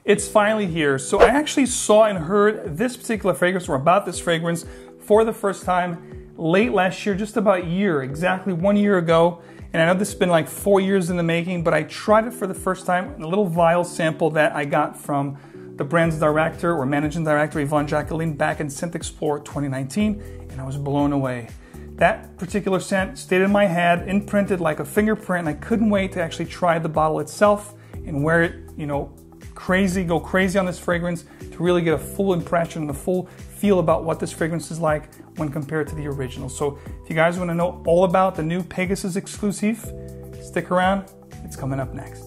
It's finally here. So I actually saw and heard this particular fragrance, or about this fragrance, for the first time late last year, just about a year, exactly 1 year ago. And I know this has been like 4 years in the making, but I tried it for the first time in a little vial sample that I got from the brand's director or managing director, Yvonne Jacqueline, back in ScentXplore 2019, and I was blown away. That particular scent stayed in my head, imprinted like a fingerprint, and I couldn't wait to actually try the bottle itself and wear it, you know, go crazy on this fragrance to really get a full impression and a full feel about what this fragrance is like when compared to the original. So if you guys want to know all about the new Pegasus Exclusif, stick around, it's coming up next.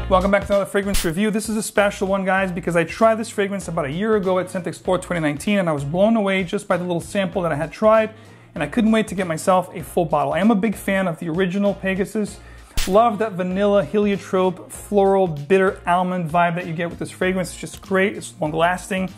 Welcome back to another fragrance review. This is a special one, guys, because I tried this fragrance about a year ago at ScentXplore 2019, and I was blown away just by the little sample that I had tried, and I couldn't wait to get myself a full bottle. I am a big fan of the original Pegasus. Love that vanilla, heliotrope, floral, bitter almond vibe that you get with this fragrance. It's just great. It's long lasting.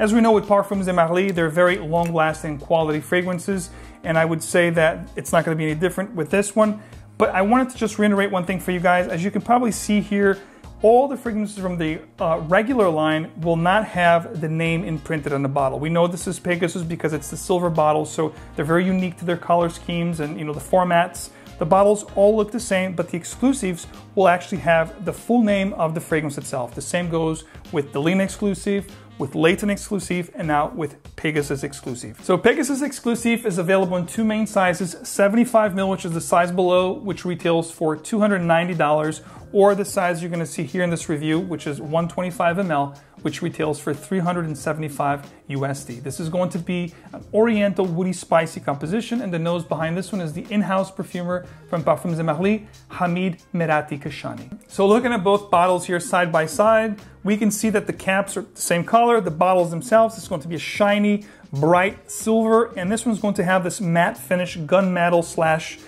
As we know with Parfums de Marly, they're very long lasting quality fragrances, and I would say that it's not going to be any different with this one. But I wanted to just reiterate one thing for you guys. As you can probably see here, all the fragrances from the regular line will not have the name imprinted on the bottle. We know this is Pegasus because it's the silver bottle, so they're very unique to their color schemes and, you know, the formats. The bottles all look the same, but the exclusives will actually have the full name of the fragrance itself. The same goes with the Lena Exclusive, with Layton Exclusive, and now with Pegasus Exclusive. So Pegasus Exclusive is available in two main sizes, 75ml, which is the size below, which retails for $290, or the size you're gonna see here in this review, which is 125ml, which retails for $375 USD. This is going to be an oriental, woody, spicy composition, and the nose behind this one is the in-house perfumer from Parfums de Marly, Hamid Merati Kashani. So looking at both bottles here side by side, we can see that the caps are the same color. The bottles themselves is going to be a shiny, bright silver, and this one's going to have this matte finish, gunmetal slash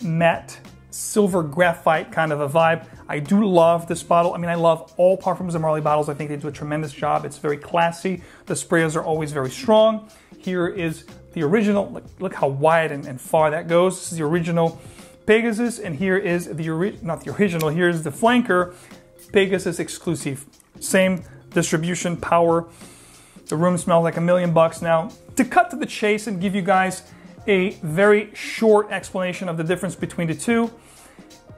matte silver graphite kind of a vibe. I do love this bottle. I mean, I love all Parfums de Marly bottles. I think they do a tremendous job. It's very classy. The sprayers are always very strong. Here is the original. Look how wide and far that goes. This is the original Pegasus, and here is not the original, here's the flanker, Pegasus Exclusive. Same distribution, power. The room smells like $1,000,000 now. To cut to the chase and give you guys a very short explanation of the difference between the two,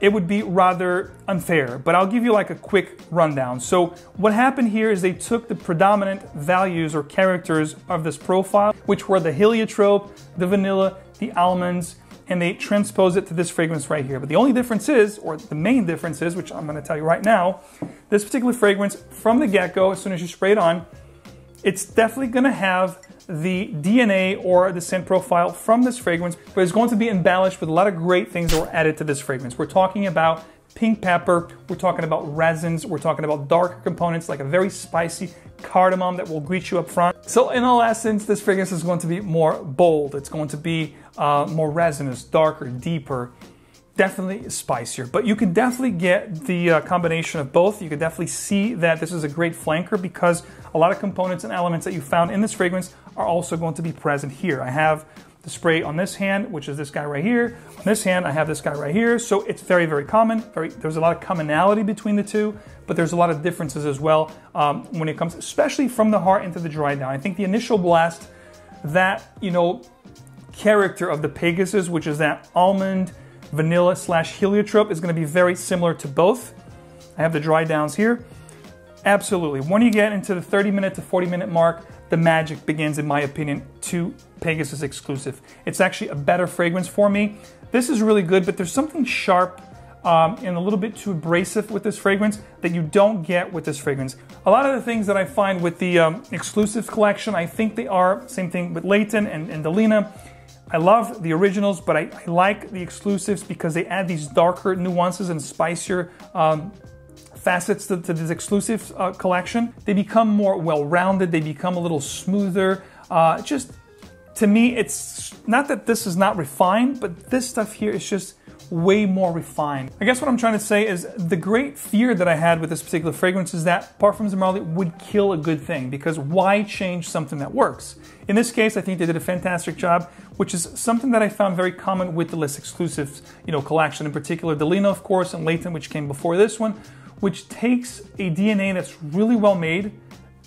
it would be rather unfair, but I'll give you like a quick rundown. So what happened here is they took the predominant values or characters of this profile, which were the heliotrope, the vanilla, the almonds, and they transposed it to this fragrance right here. But the only difference is, or the main difference is, which I'm gonna tell you right now, this particular fragrance from the get-go, as soon as you spray it on, it's definitely gonna have the DNA or the scent profile from this fragrance, but it's going to be embellished with a lot of great things that were added to this fragrance. We're talking about pink pepper, we're talking about resins, we're talking about darker components like a very spicy cardamom that will greet you up front. So in all essence, this fragrance is going to be more bold. It's going to be more resinous, darker, deeper, definitely spicier. But you can definitely get the combination of both. You can definitely see that this is a great flanker because a lot of components and elements that you found in this fragrance are also going to be present here. I have the spray on this hand, which is this guy right here. On this hand, I have this guy right here. So it's very, very common. There's a lot of commonality between the two, but there's a lot of differences as well when it comes, especially from the heart into the dry down. I think the initial blast, that, you know, character of the Pegasus, which is that almond, vanilla slash heliotrope, is going to be very similar to both. I have the dry downs here. Absolutely. When you get into the 30-minute to 40-minute mark, the magic begins, in my opinion, to Pegasus Exclusive. It's actually a better fragrance for me. This is really good, but there's something sharp and a little bit too abrasive with this fragrance that you don't get with this fragrance. A lot of the things that I find with the Exclusive collection, I think they are, same thing with Layton and Delina. I love the originals, but I like the exclusives because they add these darker nuances and spicier facets to this exclusive collection. They become more well-rounded, they become a little smoother. Just, to me, it's not that this is not refined, but this stuff here is just way more refined. I guess what I'm trying to say is the great fear that I had with this particular fragrance is that Parfums de Marly would kill a good thing, because why change something that works? In this case, I think they did a fantastic job, which is something that I found very common with the less exclusive, collection, in particular Delina, of course, and Leighton, which came before this one, which takes a DNA that's really well made,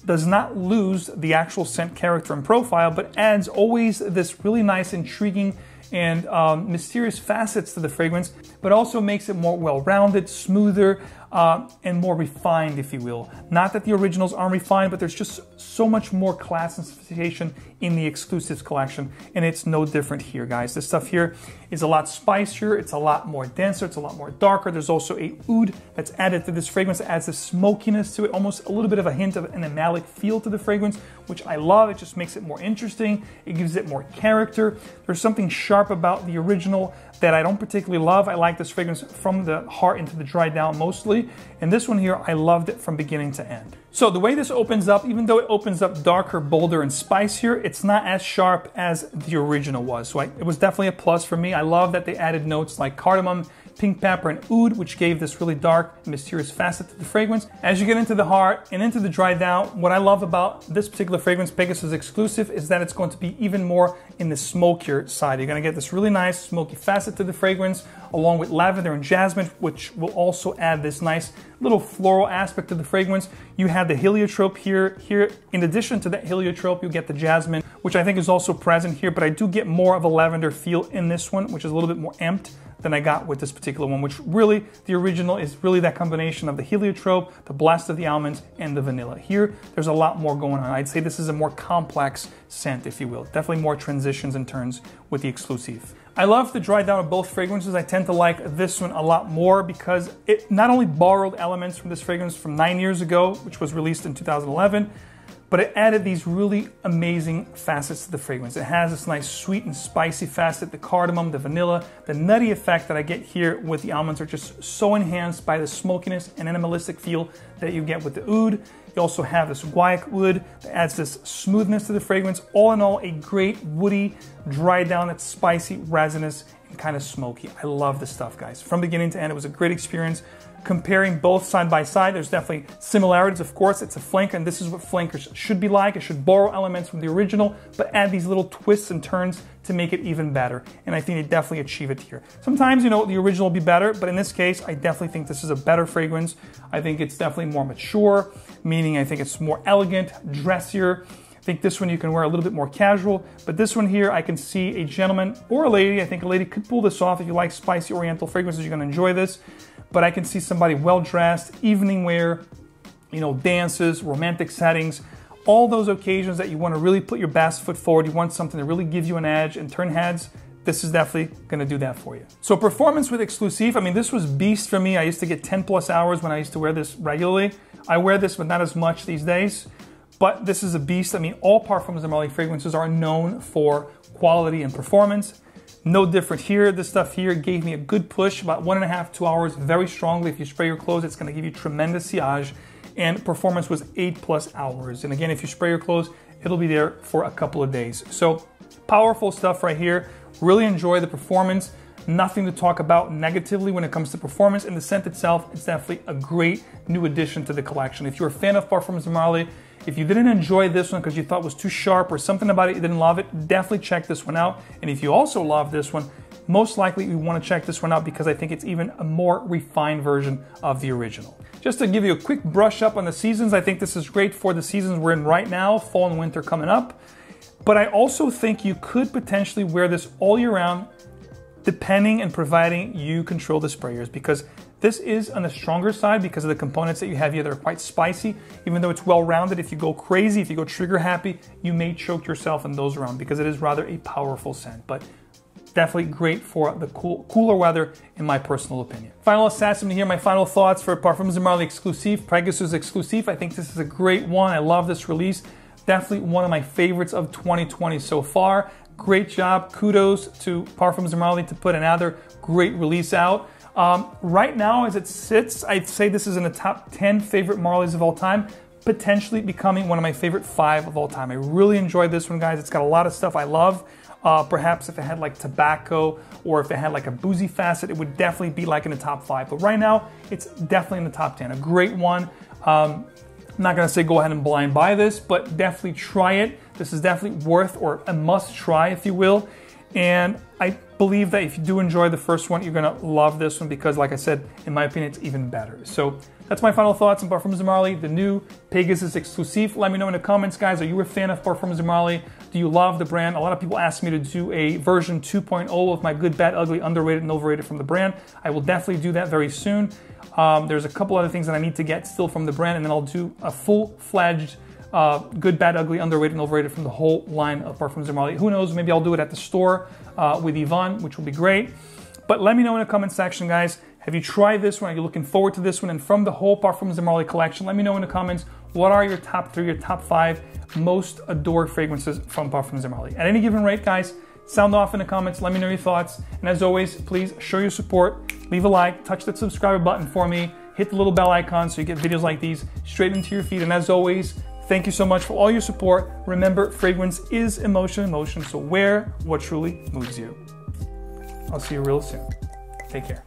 does not lose the actual scent character and profile, but adds always this really nice, intriguing, and mysterious facets to the fragrance, but also makes it more well-rounded, smoother, and more refined, if you will. Not that the originals aren't refined, but there's just so much more class and sophistication in the exclusives collection, and it's no different here, guys. This stuff here is a lot spicier, it's a lot more denser, it's a lot more darker. There's also a oud that's added to this fragrance that adds a smokiness to it, almost a little bit of a hint of an animalic feel to the fragrance, which I love. It just makes it more interesting. It gives it more character. There's something sharp about the original that I don't particularly love. I like this fragrance from the heart into the dry down mostly. And this one here, I loved it from beginning to end. So the way this opens up, even though it opens up darker, bolder, and spicier, it's not as sharp as the original was. So it was definitely a plus for me. I love that they added notes like cardamom, pink pepper, and oud, which gave this really dark, mysterious facet to the fragrance. As you get into the heart and into the dry down, what I love about this particular fragrance, Pegasus Exclusif, is that it's going to be even more in the smokier side. You're going to get this really nice smoky facet to the fragrance, along with lavender and jasmine, which will also add this nice little floral aspect to the fragrance. You have the heliotrope here. In addition to that heliotrope, you get the jasmine, which I think is also present here, but I do get more of a lavender feel in this one, which is a little bit more amped than I got with this particular one, which really, the original is really that combination of the heliotrope, the blast of the almonds, and the vanilla. Here, there's a lot more going on. I'd say this is a more complex scent, if you will. Definitely more transitions and turns with the exclusive. I love the dry down of both fragrances. I tend to like this one a lot more because it not only borrowed elements from this fragrance from 9 years ago, which was released in 2011, but it added these really amazing facets to the fragrance. It has this nice sweet and spicy facet, the cardamom, the vanilla, the nutty effect that I get here with the almonds are just so enhanced by the smokiness and animalistic feel that you get with the oud. You also have this guaiac wood that adds this smoothness to the fragrance. All in all, a great woody, dry down, that's spicy, resinous, and kind of smoky. I love this stuff, guys. From beginning to end, it was a great experience. Comparing both side by side, there's definitely similarities. Of course, it's a flanker, and this is what flankers should be like. It should borrow elements from the original, but add these little twists and turns to make it even better. And I think they definitely achieve it here. Sometimes, the original will be better, but in this case, I definitely think this is a better fragrance. I think it's definitely more mature, meaning I think it's more elegant, dressier. I think this one you can wear a little bit more casual, but this one here, I can see a gentleman or a lady. I think a lady could pull this off. If you like spicy oriental fragrances, you're gonna enjoy this. But I can see somebody well-dressed, evening wear, dances, romantic settings, all those occasions that you want to really put your best foot forward. You want something to really give you an edge and turn heads. This is definitely going to do that for you. So performance with Exclusif, this was beast for me. I used to get 10 plus hours when I used to wear this regularly. I wear this, but not as much these days. But this is a beast. All Parfums de Marly fragrances are known for quality and performance. No different here. This stuff here gave me a good push, about 1.5 to 2 hours, very strongly. If you spray your clothes, it's going to give you tremendous sillage, and performance was 8+ hours. And again, if you spray your clothes, it'll be there for a couple of days. So powerful stuff right here. Really enjoy the performance. Nothing to talk about negatively when it comes to performance. And the scent itself, it's definitely a great new addition to the collection. If you're a fan of Parfums de Marly, if you didn't enjoy this one because you thought it was too sharp or something about it, you didn't love it, definitely check this one out. And if you also love this one, most likely you want to check this one out because I think it's even a more refined version of the original. Just to give you a quick brush up on the seasons, I think this is great for the seasons we're in right now, fall and winter coming up. But I also think you could potentially wear this all year round, depending and providing you control the sprayers, because this is on the stronger side because of the components that you have here that are quite spicy. Even though it's well-rounded, if you go crazy, if you go trigger happy, you may choke yourself in those around because it is rather a powerful scent. But definitely great for the cooler weather, in my personal opinion. Final assessment here, my final thoughts for Parfums de Marly Exclusif, Pegasus Exclusif. I think this is a great one. I love this release. Definitely one of my favorites of 2020 so far. Great job. Kudos to Parfums de Marly to put another great release out. Right now, as it sits, I'd say this is in the top 10 favorite Marlys of all time, potentially becoming one of my favorite 5 of all time. I really enjoyed this one, guys. It's got a lot of stuff I love. Perhaps if it had like tobacco or if it had like a boozy facet, it would definitely be like in the top 5. But right now, it's definitely in the top 10. A great one. I'm not gonna say go ahead and blind buy this, but definitely try it. This is definitely worth or a must try, if you will. And I believe that if you do enjoy the first one, you're gonna love this one because, like I said, in my opinion, it's even better. So that's my final thoughts on Parfums de Marly, the new Pegasus Exclusif. Let me know in the comments, guys. Are you a fan of Parfums de Marly? Do you love the brand? A lot of people ask me to do a version 2.0 of my good, bad, ugly, underrated, and overrated from the brand. I will definitely do that very soon. There's a couple other things that I need to get still from the brand, and then I'll do a full-fledged good, bad, ugly, underrated, and overrated from the whole line of Parfums de Marly. Who knows, maybe I'll do it at the store with Yvonne, which will be great. But let me know in the comment section, guys. Have you tried this one? Are you looking forward to this one? And from the whole Parfums de Marly collection, let me know in the comments, what are your top 3 or top 5 most adored fragrances from Parfums de Marly? At any given rate, guys, sound off in the comments. Let me know your thoughts. And as always, please show your support. Leave a like, touch that subscribe button for me. Hit the little bell icon so you get videos like these straight into your feed. And as always, thank you so much for all your support. Remember, fragrance is emotion in motion, so wear what truly moves you. I'll see you real soon. Take care.